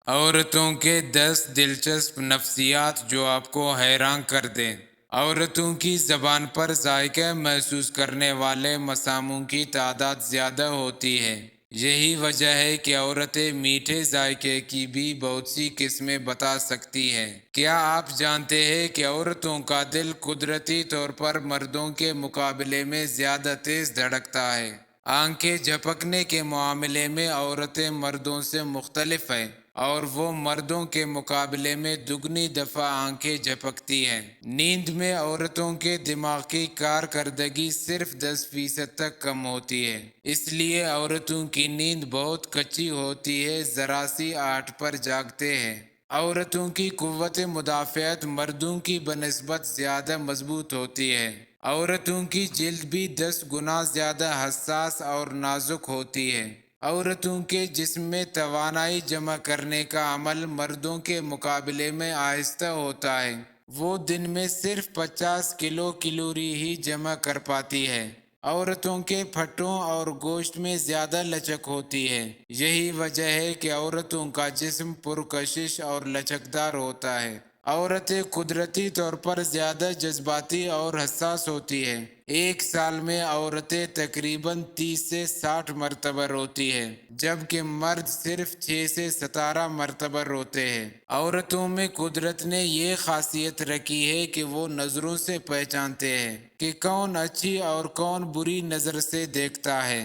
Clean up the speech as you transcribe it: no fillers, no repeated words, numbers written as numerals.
عورتوں کے 10 دلچسپ نفسیات جو آپ کو حیران کر دیں۔ عورتوں کی زبان پر ذائقہ محسوس کرنے والے مساموں کی تعداد زیادہ ہوتی ہے۔ یہی وجہ ہے کہ عورتیں میٹھے ذائقے کی بھی بہت سی قسمیں بتا سکتی ہیں۔ کیا آپ جانتے ہیں کہ عورتوں کا دل قدرتی طور پر مردوں کے مقابلے میں زیادہ تیز دھڑکتا ہے؟ آنکھیں جھپکنے کے معاملے میں عورتیں مردوں سے مختلف ہیں، اور وہ مردوں کے مقابلے میں دگنی دفعہ آنکھیں جھپکتی ہیں۔ نیند میں عورتوں کے دماغ کی کارکردگی صرف 10% تک کم ہوتی ہے، اس لیے عورتوں کی نیند بہت کچی ہوتی ہے، ذرا سی 8 پر جاگتے ہیں۔ عورتوں کی قوت مدافعت مردوں کی بنسبت زیادہ مضبوط ہوتی ہے۔ عورتوں کی جلد بھی 10 گنا زیادہ حساس اور نازک ہوتی ہے۔ عورتوں کے جسم میں توانائی جمع کرنے کا عمل مردوں کے مقابلے میں آہستہ ہوتا ہے۔ وہ دن میں صرف 50 کلو کیلوری ہی جمع کر پاتی ہے۔ عورتوں کے پھٹوں اور گوشت میں زیادہ لچک ہوتی ہے۔ یہی وجہ ہے کہ عورتوں کا جسم پرکشش اور لچکدار ہوتا ہے۔ عورتیں قدرتی طور پر زیادہ جذباتی اور حساس ہوتی ہیں۔ ایک سال میں عورتیں تقریباً 30 سے 60 مرتبہ روتی ہیں، جبکہ مرد صرف 6 سے 17 مرتبہ روتے ہیں۔ عورتوں میں قدرت نے یہ خاصیت رکھی ہے کہ وہ نظروں سے پہچانتے ہیں کہ کون اچھی اور کون بری نظر سے دیکھتا ہے۔